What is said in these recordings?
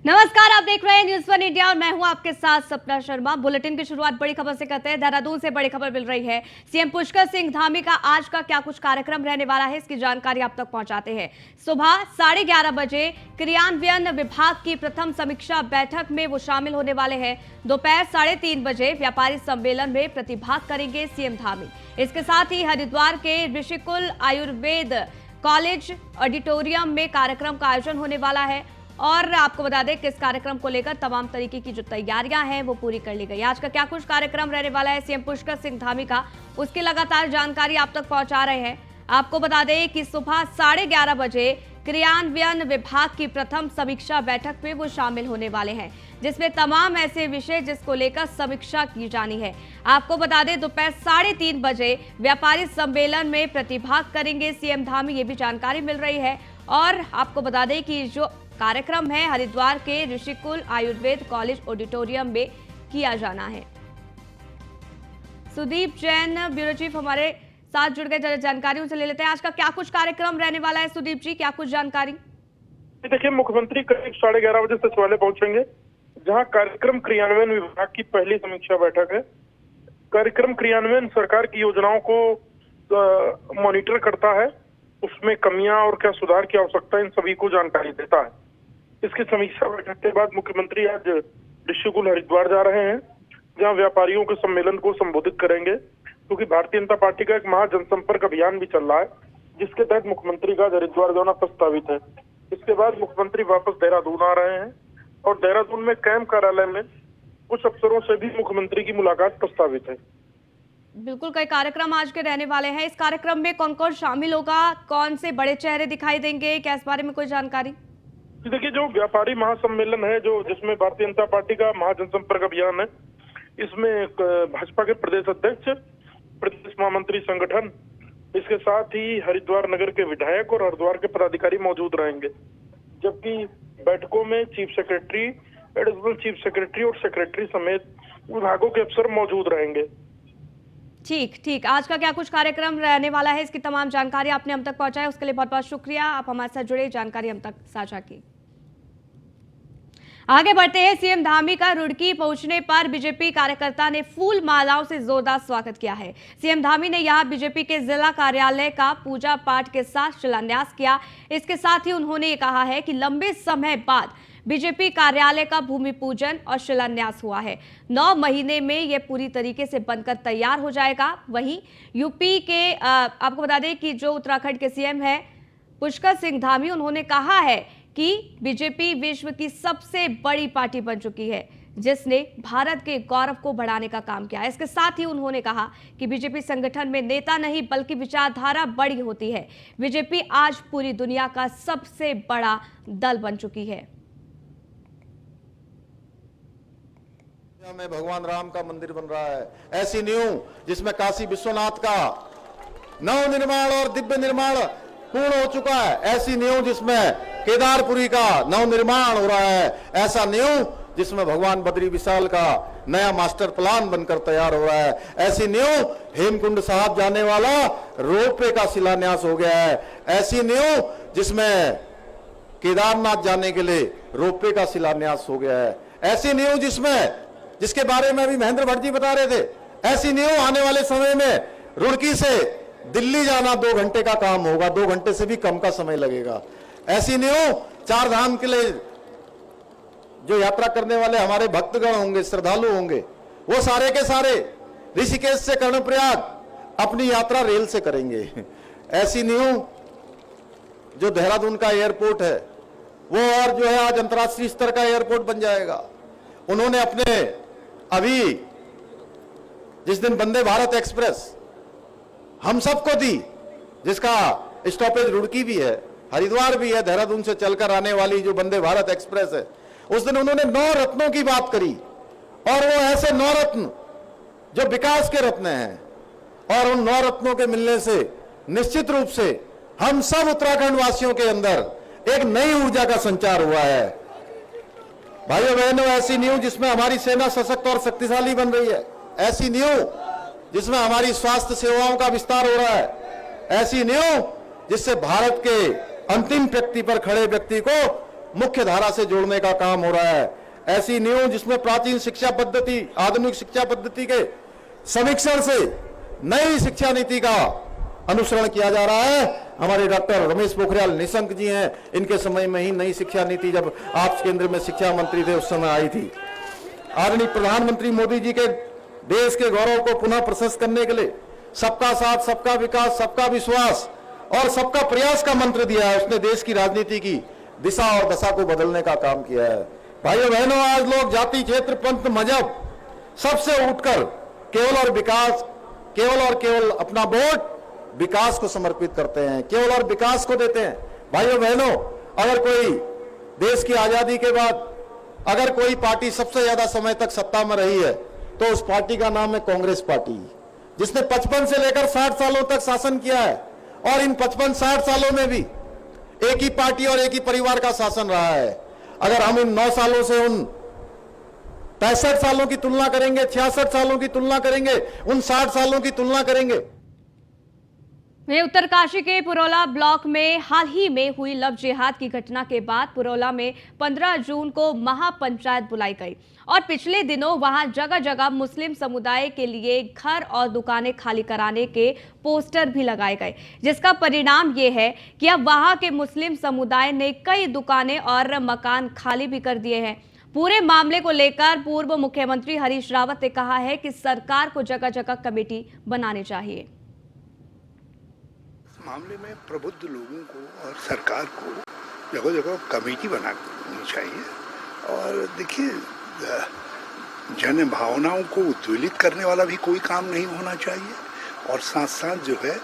नमस्कार, आप देख रहे हैं न्यूज़ वन इंडिया और मैं हूं आपके साथ सपना शर्मा। बुलेटिन की शुरुआत बड़ी खबर से करते हैं। देहरादून से बड़ी खबर मिल रही है। सीएम पुष्कर सिंह धामी का आज का क्या कुछ कार्यक्रम रहने वाला है, इसकी जानकारी आप तक पहुंचाते हैं। सुबह 11:30 बजे क्रियान्वयन विभाग की प्रथम समीक्षा बैठक में वो शामिल होने वाले हैं। दोपहर 3:30 बजे व्यापारी सम्मेलन में प्रतिभाग करेंगे सीएम धामी। इसके साथ ही हरिद्वार के ऋषिकुल आयुर्वेद कॉलेज ऑडिटोरियम में कार्यक्रम का आयोजन होने वाला है और आपको बता दें कि इस कार्यक्रम को लेकर तमाम तरीके की जो तैयारियां हैं वो पूरी कर ली गई। आज का क्या कुछ कार्यक्रम रहने वाला है सीएम पुष्कर सिंह धामी का, उसकी लगातार जानकारी आप तक पहुंचा रहे हैं। आपको बता दें कि सुबह 11:30 बजे क्रियान्वयन विभाग की प्रथम समीक्षा बैठक में वो शामिल होने वाले हैं, जिसमें तमाम ऐसे विषय जिसको लेकर समीक्षा की जानी है। आपको बता दें दोपहर 3:30 बजे व्यापारी सम्मेलन में प्रतिभाग करेंगे सीएम धामी, ये भी जानकारी मिल रही है। और आपको बता दें कि जो कार्यक्रम है हरिद्वार के ऋषिकुल आयुर्वेद कॉलेज ऑडिटोरियम में किया जाना है। सुदीप जैन ब्यूरो चीफ हमारे साथ जुड़ गए, जानकारी उनसे ले लेते हैं। आज का क्या कुछ कार्यक्रम रहने वाला है सुदीप जी, क्या कुछ जानकारी? देखिए, मुख्यमंत्री करीब 11:30 बजे सचिवालय पहुंचेंगे, जहां कार्यक्रम क्रियान्वयन विभाग की पहली समीक्षा बैठक है। कार्यक्रम क्रियान्वयन सरकार की योजनाओं को मॉनिटर करता है, उसमें कमियां और क्या सुधार की आवश्यकता इन सभी को जानकारी देता है। इसकी समीक्षा बैठक के बाद मुख्यमंत्री आज ऋषिकुल हरिद्वार जा रहे हैं, जहां व्यापारियों के सम्मेलन को संबोधित करेंगे, क्योंकि भारतीय जनता पार्टी का एक महा जनसंपर्क अभियान भी चल रहा है, जिसके तहत मुख्यमंत्री का हरिद्वार जाना प्रस्तावित है। इसके बाद मुख्यमंत्री वापस देहरादून आ रहे हैं और देहरादून में कैंप कार्यालय में कुछ अफसरों से भी मुख्यमंत्री की मुलाकात प्रस्तावित है। बिल्कुल, कई कार्यक्रम आज के रहने वाले हैं। इस कार्यक्रम में कौन कौन शामिल होगा, कौन से बड़े चेहरे दिखाई देंगे, क्या इस बारे में कोई जानकारी? देखिए, जो व्यापारी महासम्मेलन है, जो जिसमें भारतीय जनता पार्टी का महाजनसंपर्क अभियान है, इसमें भाजपा के प्रदेश अध्यक्ष, प्रदेश महामंत्री संगठन, इसके साथ ही हरिद्वार नगर के विधायक और हरिद्वार के पदाधिकारी मौजूद रहेंगे। जबकि बैठकों में chief secretary, additional chief secretary और सेक्रेटरी समेत विभागों के अफसर मौजूद रहेंगे। ठीक, आज का क्या कुछ कार्यक्रम रहने वाला है, इसकी तमाम जानकारी आपने हम तक पहुंचाई, उसके लिए बहुत बहुत शुक्रिया। आप हमारे साथ जुड़े, जानकारी हम तक साझा की। आगे बढ़ते हैं। सीएम धामी का रुड़की पहुंचने पर बीजेपी कार्यकर्ता ने फूल मालाओं से जोरदार स्वागत किया है। सीएम धामी ने यहां बीजेपी के जिला कार्यालय का पूजा पाठ के साथ शिलान्यास किया। इसके साथ ही उन्होंने ये कहा है कि लंबे समय बाद बीजेपी कार्यालय का भूमि पूजन और शिलान्यास हुआ है। 9 महीने में यह पूरी तरीके से बनकर तैयार हो जाएगा। वहीं यूपी के आपको बता दें कि जो उत्तराखंड के सीएम है पुष्कर सिंह धामी, उन्होंने कहा है कि बीजेपी विश्व की सबसे बड़ी पार्टी बन चुकी है, जिसने भारत के गौरव को बढ़ाने का काम किया। इसके साथ ही उन्होंने कहा कि बीजेपी संगठन में नेता नहीं बल्कि विचारधारा बड़ी होती है। बीजेपी आज पूरी दुनिया का सबसे बड़ा दल बन चुकी है। में भगवान राम का मंदिर बन रहा है, ऐसी न्यू जिसमें काशी विश्वनाथ का नव निर्माण और दिव्य निर्माण पूर्ण हो चुका है, ऐसी न्यू जिसमें केदारपुरी का नव निर्माण हो रहा है, ऐसा न्यू जिसमें भगवान बद्री विशाल का नया मास्टर प्लान बनकर तैयार हो रहा है, ऐसी न्यू हेमकुंड साहब जाने वाला रोपवे का शिलान्यास हो गया है, ऐसी न्यू जिसमें केदारनाथ जाने के लिए रोपवे का शिलान्यास हो गया है, ऐसी न्यू जिसके बारे में अभी महेंद्र भट्ट जी बता रहे थे, ऐसी न्यू आने वाले समय में रुड़की से दिल्ली जाना 2 घंटे का काम होगा, 2 घंटे से भी कम का समय लगेगा। ऐसी न्यू 4 धाम के लिए जो यात्रा करने वाले हमारे भक्तगण होंगे, श्रद्धालु होंगे, वो सारे के सारे ऋषिकेश से कर्णप्रयाग अपनी यात्रा रेल से करेंगे। ऐसी न्यू जो देहरादून का एयरपोर्ट है वो और जो है आज अंतर्राष्ट्रीय स्तर का एयरपोर्ट बन जाएगा। उन्होंने अपने अभी जिस दिन वंदे भारत एक्सप्रेस हम सबको दी, जिसका स्टॉपेज रुड़की भी है, हरिद्वार भी है, देहरादून से चलकर आने वाली जो वंदे भारत एक्सप्रेस है, उस दिन उन्होंने 9 रत्नों की बात करी, और वो ऐसे 9 रत्न जो विकास के रत्न हैं, और उन 9 रत्नों के मिलने से निश्चित रूप से हम सब उत्तराखंड वासियों के अंदर एक नई ऊर्जा का संचार हुआ है। भाइयों बहनों, ऐसी न्यू जिसमें हमारी सेना सशक्त और शक्तिशाली बन रही है, ऐसी न्यू जिसमें हमारी स्वास्थ्य सेवाओं का विस्तार हो रहा है, ऐसी न्यू जिससे भारत के अंतिम व्यक्ति पर खड़े व्यक्ति को मुख्य धारा से जोड़ने का काम हो रहा है। ऐसी नींव जिसमें प्राचीन शिक्षा पद्धति, आधुनिक शिक्षा पद्धति के समीक्षण से नई शिक्षा नीति का अनुसरण किया जा रहा है। हमारे डॉक्टर रमेश पोखरियाल निशंक जी हैं, इनके समय में ही नई शिक्षा नीति, जब आप केंद्र में शिक्षा मंत्री थे उस समय आई थी। आदरणीय प्रधानमंत्री मोदी जी के देश के गौरव को पुनः प्रशस्त करने के लिए सबका साथ, सबका विकास, सबका विश्वास और सबका प्रयास का मंत्र दिया है। उसने देश की राजनीति की दिशा और दशा को बदलने का काम किया है। भाइयों बहनों, आज लोग जाति, क्षेत्र, पंथ, मजहब सबसे उठकर केवल और केवल अपना वोट विकास को समर्पित करते हैं, केवल और विकास को देते हैं। भाइयों बहनों, अगर कोई देश की आजादी के बाद अगर कोई पार्टी सबसे ज्यादा समय तक सत्ता में रही है तो उस पार्टी का नाम है कांग्रेस पार्टी, जिसने 55 से लेकर 60 सालों तक शासन किया है। और इन 55-60 सालों में भी एक ही पार्टी और एक ही परिवार का शासन रहा है। अगर हम इन 9 सालों से उन 65 सालों की तुलना करेंगे, 66 सालों की तुलना करेंगे, उन 60 सालों की तुलना करेंगे। वहीं उत्तरकाशी के पुरोला ब्लॉक में हाल ही में हुई लव जिहाद की घटना के बाद पुरोला में 15 जून को महापंचायत बुलाई गई और पिछले दिनों वहां जगह जगह मुस्लिम समुदाय के लिए घर और दुकानें खाली कराने के पोस्टर भी लगाए गए, जिसका परिणाम ये है कि अब वहां के मुस्लिम समुदाय ने कई दुकानें और मकान खाली भी कर दिए हैं। पूरे मामले को लेकर पूर्व मुख्यमंत्री हरीश रावत ने कहा है कि सरकार को जगह जगह कमेटी बनानी चाहिए। मामले में प्रबुद्ध लोगों को और सरकार को जगह जगह कमेटी बनानी चाहिए। और देखिए, जन भावनाओं को उद्वेलित करने वाला भी कोई काम नहीं होना चाहिए और साथ साथ जो है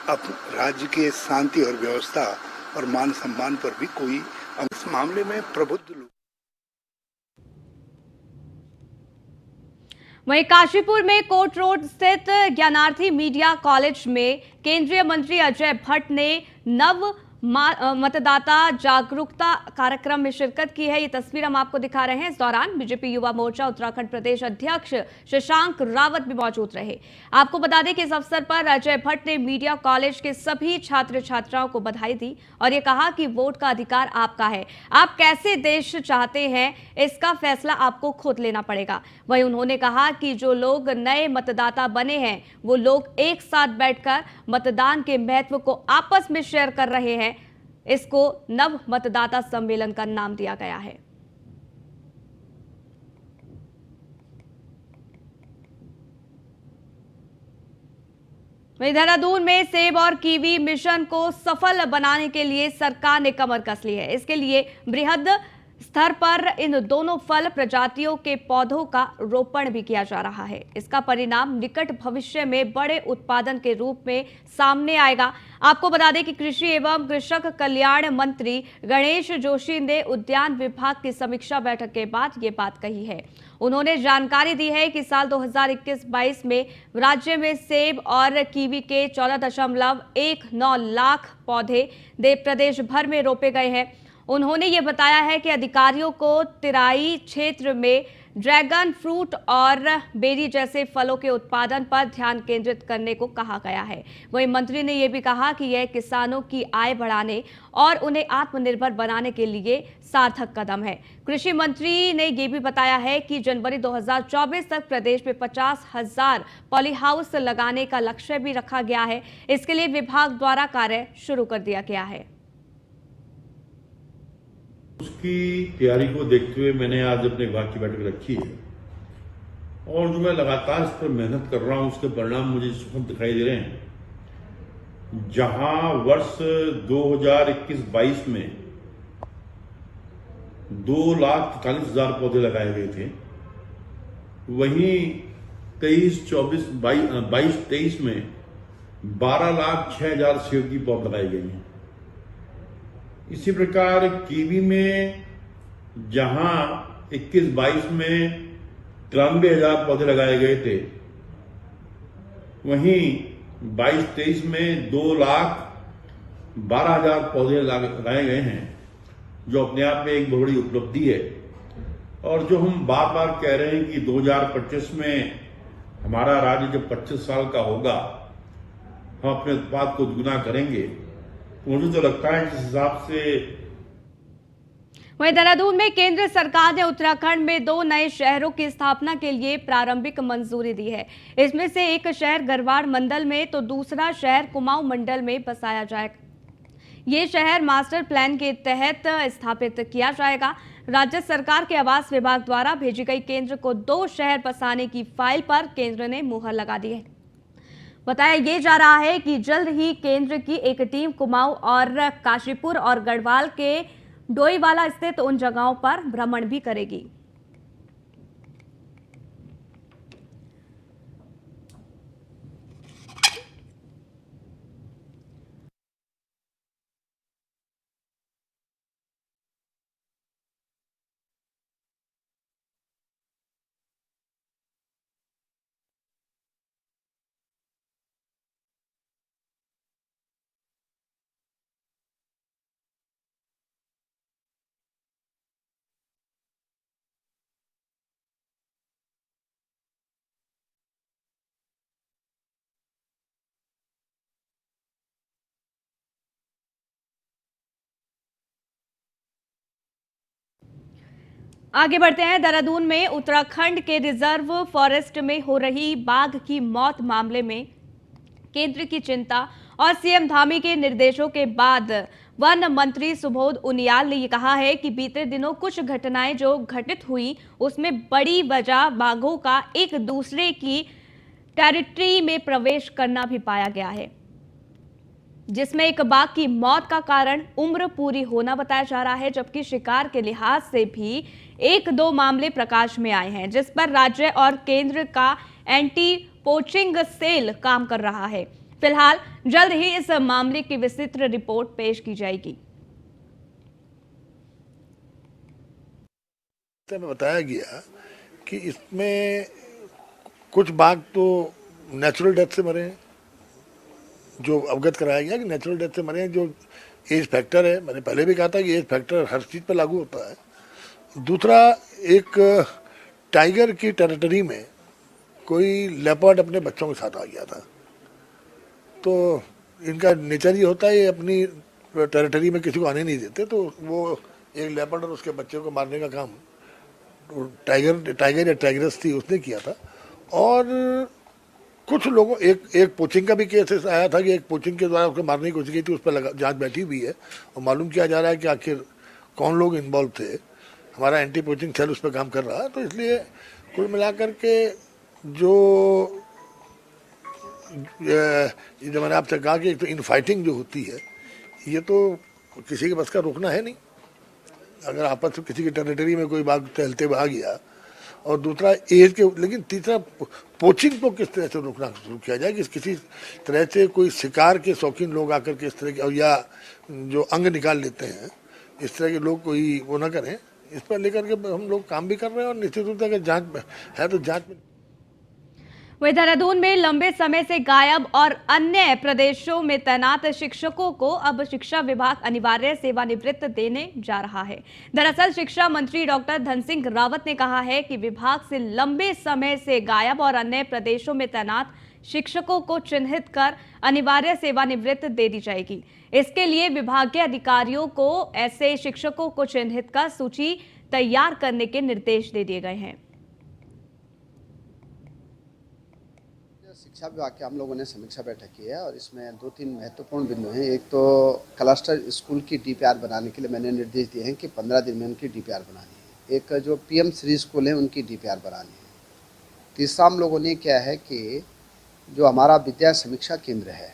अब राज्य के शांति और व्यवस्था और मान सम्मान पर भी कोई, इस मामले में प्रबुद्ध लोग। वहीं काशीपुर में कोट रोड स्थित ज्ञानार्थी मीडिया कॉलेज में केंद्रीय मंत्री अजय भट्ट ने नव मतदाता जागरूकता कार्यक्रम में शिरकत की है। ये तस्वीर हम आपको दिखा रहे हैं। इस दौरान बीजेपी युवा मोर्चा उत्तराखंड प्रदेश अध्यक्ष शशांक रावत भी मौजूद रहे। आपको बता दें कि इस अवसर पर अजय भट्ट ने मीडिया कॉलेज के सभी छात्र छात्राओं को बधाई दी और ये कहा कि वोट का अधिकार आपका है, आप कैसे देश चाहते हैं इसका फैसला आपको खुद लेना पड़ेगा। वहीं उन्होंने कहा कि जो लोग नए मतदाता बने हैं वो लोग एक साथ बैठकर मतदान के महत्व को आपस में शेयर कर रहे हैं। इसको नव मतदाता सम्मेलन का नाम दिया गया है। वहीं देहरादून में सेब और कीवी मिशन को सफल बनाने के लिए सरकार ने कमर कस ली है। इसके लिए बृहद स्तर पर इन दोनों फल प्रजातियों के पौधों का रोपण भी किया जा रहा है। इसका परिणाम निकट भविष्य में बड़े उत्पादन के रूप में सामने आएगा। आपको बता दें कि कृषि एवं कृषक कल्याण मंत्री गणेश जोशी ने उद्यान विभाग की समीक्षा बैठक के बाद ये बात कही है। उन्होंने जानकारी दी है कि साल 2021-22 में राज्य में सेब और कीवी के 14.19 लाख पौधे प्रदेश भर में रोपे गए हैं। उन्होंने ये बताया है कि अधिकारियों को तराई क्षेत्र में ड्रैगन फ्रूट और बेरी जैसे फलों के उत्पादन पर ध्यान केंद्रित करने को कहा गया है। वहीं मंत्री ने यह भी कहा कि यह किसानों की आय बढ़ाने और उन्हें आत्मनिर्भर बनाने के लिए सार्थक कदम है। कृषि मंत्री ने यह भी बताया है कि जनवरी 2024 तक प्रदेश में 50,000 पॉली हाउस लगाने का लक्ष्य भी रखा गया है। इसके लिए विभाग द्वारा कार्य शुरू कर दिया गया है। उसकी तैयारी को देखते हुए मैंने आज अपने विभाग की बैठक रखी है और जो मैं लगातार इस पर मेहनत कर रहा हूं उसके परिणाम मुझे सुखद दिखाई दे रहे हैं। जहां वर्ष 2021-22 में 2,43,000 पौधे लगाए गए थे, वहीं 22-23 में 12,06,000 सेब की पौध लगाई गई हैं। इसी प्रकार कीवी में जहां 21-22 में 93,000 पौधे लगाए गए थे, वहीं 22-23 में 2,12,000 पौधे लगाए गए हैं, जो अपने आप में एक बहुत बड़ी उपलब्धि है। और जो हम बार बार कह रहे हैं कि 2025 में हमारा राज्य जब 25 साल का होगा, हम अपने उत्पाद को दुगना करेंगे। मुझे तो लगता है जिस हिसाब से वहीं देहरादून में केंद्र सरकार ने उत्तराखंड में 2 नए शहरों की स्थापना के लिए प्रारंभिक मंजूरी दी है। इसमें से एक शहर गढ़वाड़ मंडल में तो दूसरा शहर कुमाऊं मंडल में बसाया जाएगा। ये शहर मास्टर प्लान के तहत स्थापित किया जाएगा। राज्य सरकार के आवास विभाग द्वारा भेजी गई केंद्र को 2 शहर बसाने की फाइल पर केंद्र ने मुहर लगा दी है। बताया ये जा रहा है कि जल्द ही केंद्र की एक टीम कुमाऊं और काशीपुर और गढ़वाल के डोईवाला स्थित उन जगहों पर भ्रमण भी करेगी। आगे बढ़ते हैं। देहरादून में उत्तराखंड के रिजर्व फॉरेस्ट में हो रही बाघ की मौत मामले में केंद्र की चिंता और सीएम धामी के निर्देशों के बाद वन मंत्री सुबोध उनियाल ने ये कहा है कि बीते दिनों कुछ घटनाएं जो घटित हुई उसमें बड़ी वजह बाघों का एक दूसरे की टेरिटरी में प्रवेश करना भी पाया गया है, जिसमें एक बाघ की मौत का कारण उम्र पूरी होना बताया जा रहा है, जबकि शिकार के लिहाज से भी 1-2 मामले प्रकाश में आए हैं, जिस पर राज्य और केंद्र का एंटी पोचिंग सेल काम कर रहा है। फिलहाल जल्द ही इस मामले की विस्तृत रिपोर्ट पेश की जाएगी। में बताया गया कि इसमें कुछ बाघ तो नेचुरल डेथ से मरे हैं, जो अवगत कराया गया कि नेचुरल डेथ से मरे हैं, जो एज फैक्टर है। मैंने पहले भी कहा था कि एज फैक्टर हर चीज़ पर लागू होता है। दूसरा, एक टाइगर की टेरिटरी में कोई लेपर्ड अपने बच्चों के साथ आ गया था, तो इनका नेचर ये होता है, ये अपनी टेरिटरी में किसी को आने नहीं देते, तो वो एक लेपर्ड और उसके बच्चे को मारने का काम टाइगर या टाइगरस थी उसने किया था। और कुछ लोगों एक पोचिंग का भी केस आया था कि एक पोचिंग के द्वारा उसको मारने की कोशिश की थी, उस पर जांच बैठी हुई है और मालूम किया जा रहा है कि आखिर कौन लोग इन्वॉल्व थे। हमारा एंटी पोचिंग सेल उस पर काम कर रहा है। तो इसलिए कुल मिलाकर के जो मैंने आपसे कहा कि एक तो इन फाइटिंग जो होती है, ये तो किसी के बस का रोकना है नहीं। अगर आपस में किसी की टेरिटरी में कोई बाघ टहलते हुए आ गया, और दूसरा एज के, लेकिन तीसरा पोचिंग को किस तरह से रोकना शुरू किया जाए कि किसी तरह से कोई शिकार के शौकीन लोग आकर के इस तरह के, या जो अंग निकाल लेते हैं, इस तरह के लोग कोई वो ना करें। इस पर लेकर के हम लोग काम भी कर रहे हैं और निश्चित रूप से अगर जांच है तो जांच में। वहीं देहरादून में लंबे समय से गायब और अन्य प्रदेशों में तैनात शिक्षकों को अब शिक्षा विभाग अनिवार्य सेवानिवृत्त देने जा रहा है। दरअसल शिक्षा मंत्री डॉक्टर धन सिंह रावत ने कहा है कि विभाग से लंबे समय से गायब और अन्य प्रदेशों में तैनात शिक्षकों को चिन्हित कर अनिवार्य सेवानिवृत्त दे दी जाएगी। इसके लिए विभागीय अधिकारियों को ऐसे शिक्षकों को चिन्हित कर सूची तैयार करने के निर्देश दे दिए गए हैं। शिक्षा विभाग के हम लोगों ने समीक्षा बैठक की है और इसमें 2-3 महत्वपूर्ण बिंदु हैं। एक तो क्लस्टर स्कूल की डीपीआर बनाने के लिए मैंने निर्देश दिए हैं कि 15 दिन में उनकी डीपीआर बनानी है। एक जो पीएम श्री स्कूल है उनकी डीपीआर बनानी है। तीसरा हम लोगों ने क्या है कि जो हमारा विद्या समीक्षा केंद्र है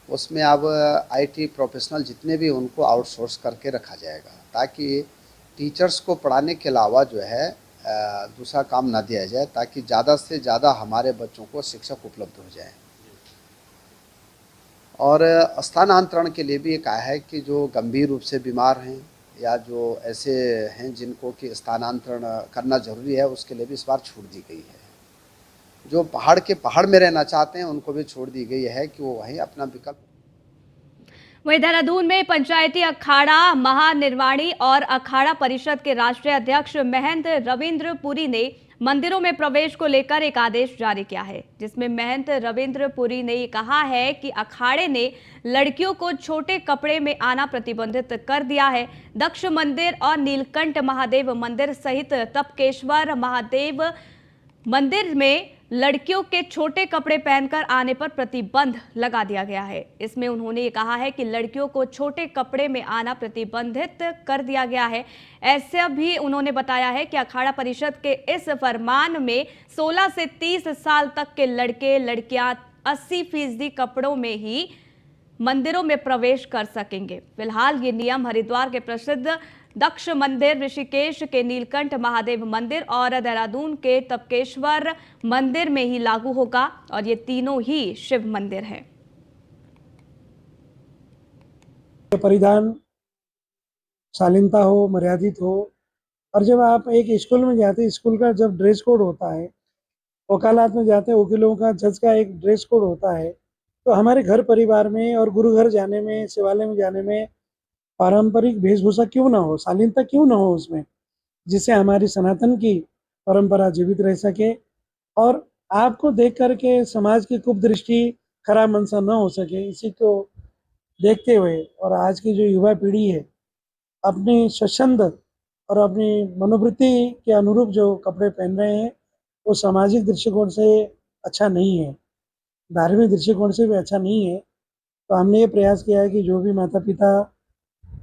उसमें अब आईटी प्रोफेशनल जितने भी उनको आउटसोर्स करके रखा जाएगा, ताकि टीचर्स को पढ़ाने के अलावा जो है दूसरा काम ना दिया जाए, ताकि ज़्यादा से ज़्यादा हमारे बच्चों को शिक्षक उपलब्ध हो जाए। और स्थानांतरण के लिए भी ये कहा है कि जो गंभीर रूप से बीमार हैं या जो ऐसे हैं जिनको कि स्थानांतरण करना जरूरी है, उसके लिए भी इस बार छूट दी गई है। जो पहाड़ में रहना चाहते हैं उनको भी छोड़ दी गई है कि वो वहीं अपना विकल्प। वहीं देहरादून में पंचायती अखाड़ा महानिर्वाणी और अखाड़ा परिषद के राष्ट्रीय अध्यक्ष महंत रविंद्र पुरी ने मंदिरों में प्रवेश को लेकर एक आदेश जारी किया है, जिसमें महंत रविंद्र पुरी ने कहा है कि अखाड़े ने लड़कियों को छोटे कपड़े में आना प्रतिबंधित कर दिया है। दक्ष मंदिर और नीलकंठ महादेव मंदिर सहित तपकेश्वर महादेव मंदिर में लड़कियों के छोटे कपड़े पहनकर आने पर प्रतिबंध लगा दिया गया है। इसमें उन्होंने ये कहा है कि लड़कियों को छोटे कपड़े में आना प्रतिबंधित कर दिया गया है। ऐसा भी उन्होंने बताया है कि अखाड़ा परिषद के इस फरमान में 16 से 30 साल तक के लड़के लड़कियां 80% कपड़ों में ही मंदिरों में प्रवेश कर सकेंगे। फिलहाल ये नियम हरिद्वार के प्रसिद्ध दक्ष मंदिर, ऋषिकेश के नीलकंठ महादेव मंदिर और देहरादून के तपकेश्वर मंदिर में ही लागू होगा और ये तीनों ही शिव मंदिर हैं। परिधान शालीनता हो, मर्यादित हो। और जब आप एक स्कूल में जाते हैं, स्कूल का जब ड्रेस कोड होता है, वकालत में जाते हैं, वकीलों का, जज का एक ड्रेस कोड होता है, तो हमारे घर परिवार में और गुरु घर जाने में, शिवालय में जाने में पारंपरिक वेशभूषा क्यों ना हो, शालीनता क्यों ना हो उसमें, जिससे हमारी सनातन की परंपरा जीवित रह सके और आपको देख करके समाज की कुदृष्टि, खराब मनसा न हो सके। इसी को देखते हुए और आज की जो युवा पीढ़ी है, अपनी स्वच्छंद और अपनी मनोवृत्ति के अनुरूप जो कपड़े पहन रहे हैं, वो सामाजिक दृष्टिकोण से अच्छा नहीं है, धार्मिक दृष्टिकोण से भी अच्छा नहीं है। तो हमने ये प्रयास किया है कि जो भी माता पिता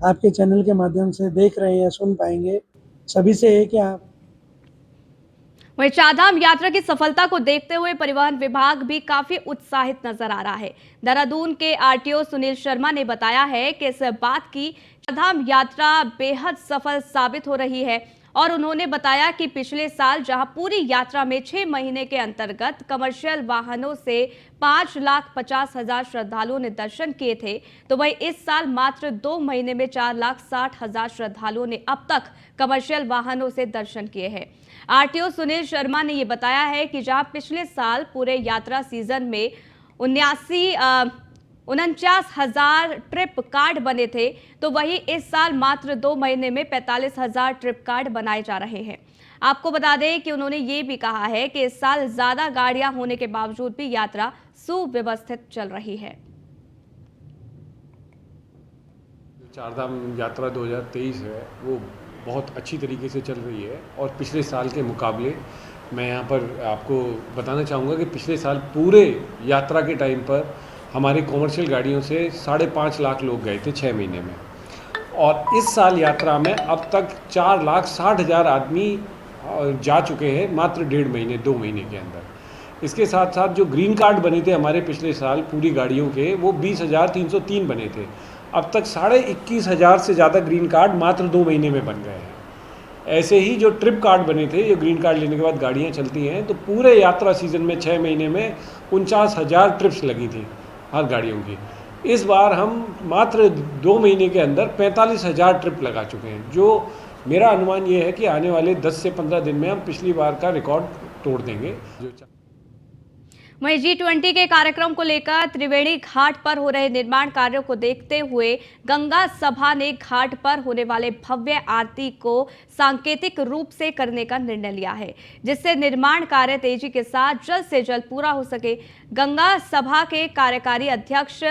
आपके चैनल के माध्यम से देख रहे हैं या सुन पाएंगे, सभी से है कि आप वहीं चारधाम यात्रा की सफलता को देखते हुए परिवहन विभाग भी काफी उत्साहित नजर आ रहा है। देहरादून के आरटीओ सुनील शर्मा ने बताया है कि इस बात की चारधाम यात्रा बेहद सफल साबित हो रही है और उन्होंने बताया कि पिछले साल जहां पूरी यात्रा में 6 महीने के अंतर्गत कमर्शियल वाहनों से 5,50,000 श्रद्धालुओं ने दर्शन किए थे, तो वहीं इस साल मात्र 2 महीने में 4,60,000 श्रद्धालुओं ने अब तक कमर्शियल वाहनों से दर्शन किए हैं। आरटीओ सुनील शर्मा ने यह बताया है कि जहां पिछले साल पूरे यात्रा सीजन में 49,000 ट्रिप कार्ड बने थे, तो वहीं इस साल मात्र 2 महीने में 45,000 ट्रिप कार्ड बनाए जा रहे हैं। आपको बता दें कि उन्होंने ये भी कहा है कि इस साल ज्यादा गाड़ियां होने के बावजूद भी यात्रा सुव्यवस्थित चल रही है। चारधाम यात्रा 2023 है वो बहुत अच्छी तरीके से चल रही है और पिछले साल के मुकाबले मैं यहाँ पर आपको बताना चाहूँगा कि पिछले साल पूरे यात्रा के टाइम पर हमारी कॉमर्शियल गाड़ियों से 5.5 लाख लोग गए थे 6 महीने में और इस साल यात्रा में अब तक 4,60,000 आदमी जा चुके हैं मात्र 1.5 महीने 2 महीने के अंदर। इसके साथ साथ जो ग्रीन कार्ड बने थे हमारे पिछले साल पूरी गाड़ियों के, वो 20,303 बने थे। अब तक 21,500 से ज़्यादा ग्रीन कार्ड मात्र 2 महीने में बन गए हैं। ऐसे ही जो ट्रिप कार्ड बने थे, जो ग्रीन कार्ड लेने के बाद गाड़ियाँ चलती हैं, तो पूरे यात्रा सीजन में 6 महीने में 49,000 ट्रिप्स लगी थी हर गाड़ियों की। इस बार हम मात्र 2 महीने के अंदर 45,000 ट्रिप लगा चुके हैं, जो मेरा अनुमान ये है कि आने वाले 10 से 15 दिन में हम पिछली बार का रिकॉर्ड तोड़ देंगे। वहीं G20 के कार्यक्रम को लेकर त्रिवेणी घाट पर हो रहे निर्माण कार्यों को देखते हुए गंगा सभा ने घाट पर होने वाले भव्य आरती को सांकेतिक रूप से करने का निर्णय लिया है, जिससे निर्माण कार्य तेजी के साथ जल्द से जल्द पूरा हो सके। गंगा सभा के कार्यकारी अध्यक्ष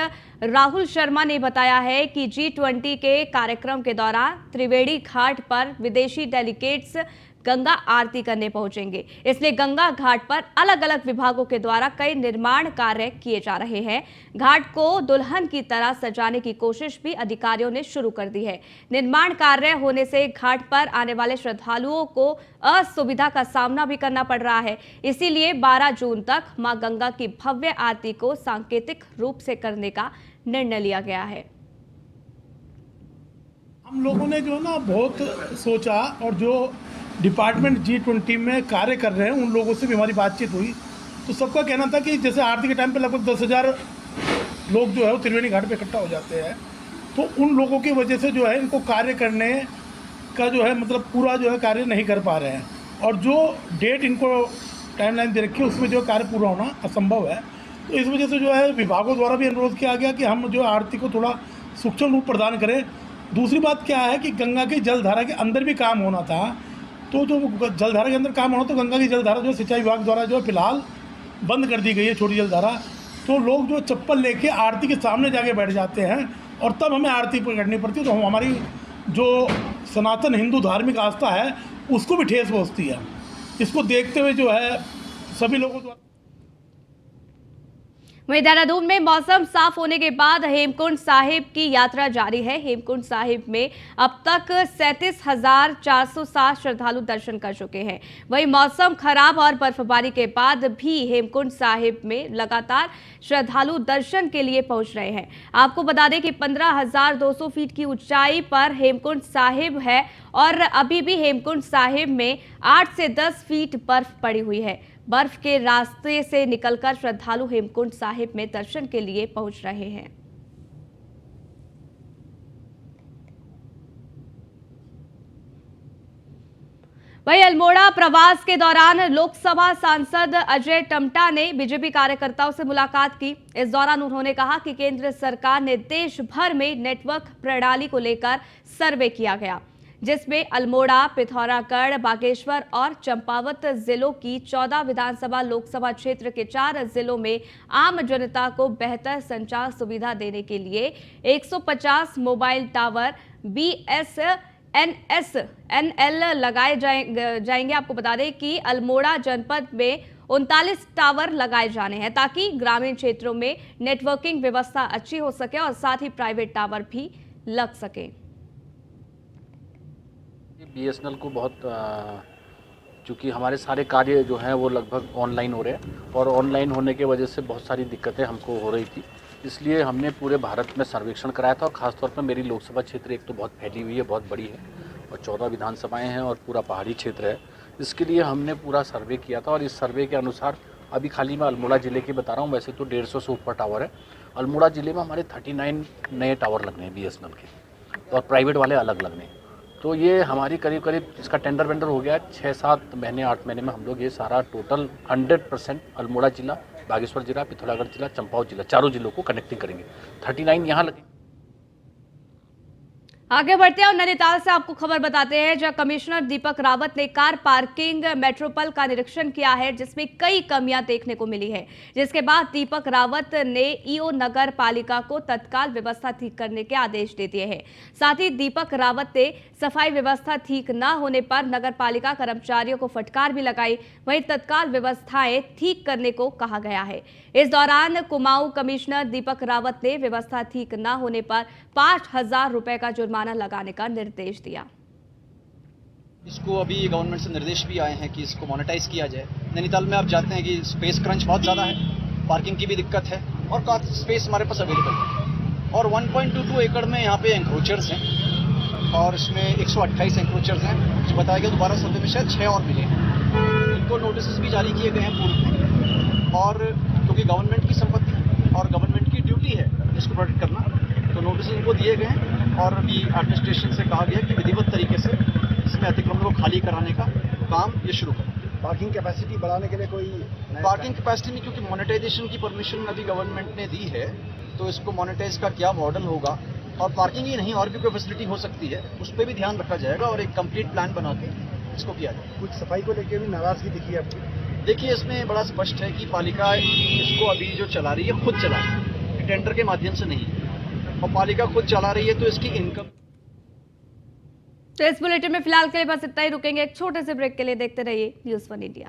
राहुल शर्मा ने बताया है कि G20 के कार्यक्रम के दौरान त्रिवेणी घाट पर विदेशी डेलीगेट्स गंगा आरती करने पहुंचेंगे, इसलिए गंगा घाट पर अलग अलग विभागों के द्वारा कई निर्माण कार्य किए जा रहे हैं। घाट को दुल्हन की तरह सजाने की कोशिश भी अधिकारियों ने शुरू कर दी है। निर्माण कार्य होने से घाट पर आने वाले श्रद्धालुओं को असुविधा का सामना भी करना पड़ रहा है, इसीलिए 12 जून तक मां गंगा की भव्य आरती को सांकेतिक रूप से करने का निर्णय लिया गया है। हम लोगों ने जो ना बहुत सोचा और जो डिपार्टमेंट G20 में कार्य कर रहे हैं उन लोगों से भी हमारी बातचीत हुई, तो सबका कहना था कि जैसे आरती के टाइम पे लगभग 10,000 लोग जो है वो त्रिवेणी घाट पे इकट्ठा हो जाते हैं, तो उन लोगों की वजह से जो है इनको कार्य करने का जो है मतलब पूरा जो है कार्य नहीं कर पा रहे हैं और जो डेट इनको टाइमलाइन दे रखी है उसमें जो कार्य पूरा होना असंभव है। तो इस वजह से जो है विभागों द्वारा भी अनुरोध किया गया कि हम जो आरती को थोड़ा सूक्ष्म रूप प्रदान करे। दूसरी बात क्या है कि गंगा की जलधारा के अंदर भी काम होना था, तो जो जलधारा के अंदर काम होना तो गंगा की जलधारा जो सिंचाई विभाग द्वारा जो फिलहाल बंद कर दी गई है, छोटी जलधारा। तो लोग जो चप्पल लेके आरती के सामने जाके बैठ जाते हैं और तब हमें आरती करनी पड़ती है, तो हमारी जो सनातन हिंदू धार्मिक आस्था है उसको भी ठेस पहुँचती है। इसको देखते हुए जो है सभी लोगों द्वारा। वहीं देहरादून में मौसम साफ होने के बाद हेमकुंड साहिब की यात्रा जारी है। हेमकुंड साहिब में अब तक 37,407 श्रद्धालु दर्शन कर चुके हैं। वहीं मौसम खराब और बर्फबारी के बाद भी हेमकुंड साहिब में लगातार श्रद्धालु दर्शन के लिए पहुंच रहे हैं। आपको बता दें कि 15,200 फीट की ऊंचाई पर हेमकुंड साहिब है और अभी भी हेमकुंड साहिब में 8 से 10 फीट बर्फ पड़ी हुई है। बर्फ के रास्ते से निकलकर श्रद्धालु हेमकुंड साहिब में दर्शन के लिए पहुंच रहे हैं। वहीं अल्मोड़ा प्रवास के दौरान लोकसभा सांसद अजय टम्टा ने बीजेपी कार्यकर्ताओं से मुलाकात की। इस दौरान उन्होंने कहा कि केंद्र सरकार ने देश भर में नेटवर्क प्रणाली को लेकर सर्वे किया गया, जिसमें अल्मोड़ा, पिथौरागढ़, बागेश्वर और चंपावत जिलों की 14 विधानसभा लोकसभा क्षेत्र के 4 जिलों में आम जनता को बेहतर संचार सुविधा देने के लिए 150 मोबाइल टावर BSNL लगाए जाएंगे। आपको बता दें कि अल्मोड़ा जनपद में 39 टावर लगाए जाने हैं ताकि ग्रामीण क्षेत्रों में नेटवर्किंग व्यवस्था अच्छी हो सके और साथ ही प्राइवेट टावर भी लग सके। BSNL को बहुत चूँकि हमारे सारे कार्य जो हैं वो लगभग ऑनलाइन हो रहे हैं और ऑनलाइन होने की वजह से बहुत सारी दिक्कतें हमको हो रही थी, इसलिए हमने पूरे भारत में सर्वेक्षण कराया था। और ख़ासतौर पर मेरी लोकसभा क्षेत्र एक तो बहुत फैली हुई है, बहुत बड़ी है और 14 विधानसभाएं हैं और पूरा पहाड़ी क्षेत्र है। इसके लिए हमने पूरा सर्वे किया था और इस सर्वे के अनुसार अभी खाली मैं अल्मोड़ा ज़िले की बता रहा हूँ, वैसे तो 150 से ऊपर टावर है। अल्मोड़ा ज़िले में हमारे 39 नए टावर लगने हैं BSNL के और प्राइवेट वाले अलग लगने हैं। तो ये हमारी करीब इसका टेंडर वेंडर हो गया है। 6-7 महीने 8 महीने में हम लोग ये सारा टोटल 100% अल्मोड़ा जिला, बागेश्वर जिला, पिथौरागढ़ जिला, चंपावत जिला, चारों जिलों को कनेक्टिंग करेंगे। 39 यहाँ लगे। आगे बढ़ते हैं और नैनीताल से आपको खबर बताते हैं, जहां कमिश्नर दीपक रावत ने कार पार्किंग मेट्रोपल का निरीक्षण किया है, जिसमें कई कमियां देखने को मिली है। जिसके बाद दीपक रावत ने ईओ नगर पालिका को तत्काल व्यवस्था ठीक करने के आदेश दे दिए हैं। साथ ही दीपक रावत ने सफाई व्यवस्था ठीक न होने पर नगर पालिका कर्मचारियों को फटकार भी लगाई। वहीं तत्काल व्यवस्थाएं ठीक करने को कहा गया है। इस दौरान कुमाऊं कमिश्नर दीपक रावत ने व्यवस्था ठीक न होने पर 5,000 रुपए का जुर्माना लगाने का निर्देश दिया। इसको अभी गवर्नमेंट से निर्देश भी आए हैं कि इसको मोनेटाइज किया जाए। नैनीताल में आप जानते हैं कि स्पेस क्रंच बहुत ज़्यादा है, पार्किंग की भी दिक्कत है और काफ़ी स्पेस हमारे पास अवेलेबल है। और 1.22 एकड़ में यहाँ पे एंक्रोचर्स हैं और इसमें 128 एंक्रोचर्स हैं, जो बताया गया दोबारा सर्वे में शायद 6 और मिले हैं। इनको नोटिस भी जारी किए गए हैं पूर्व में, और क्योंकि गवर्नमेंट की संपत्ति और गवर्नमेंट की ड्यूटी है इसको प्रोटेक्ट करना, तो नोटिस इनको दिए गए हैं। और अभी एडमिनिस्ट्रेशन से कहा गया कि विधिवत तरीके से इसमें अतिक्रमण को खाली कराने का काम ये शुरू करें। पार्किंग कैपेसिटी बढ़ाने के लिए कोई पार्किंग कैपेसिटी नहीं, क्योंकि मोनेटाइजेशन की परमिशन अभी गवर्नमेंट ने दी है, तो इसको मोनेटाइज का क्या मॉडल होगा, और पार्किंग ही नहीं और भी कोई फैसिलिटी हो सकती है, उस पर भी ध्यान रखा जाएगा और एक कंप्लीट प्लान बना के इसको किया जाए। कुछ सफाई को लेकर भी नाराजगी दिखी है आपकी? देखिए, इसमें बड़ा स्पष्ट है कि पालिका इसको अभी जो चला रही है खुद चला रही है, टेंडर के माध्यम से नहीं, और पालिका खुद चला रही है तो इसकी इनकम। तो इस बुलेटिन में फिलहाल के लिए बस इतना ही, रुकेंगे एक छोटे से ब्रेक के लिए। देखते रहिए न्यूज़ 1 इंडिया।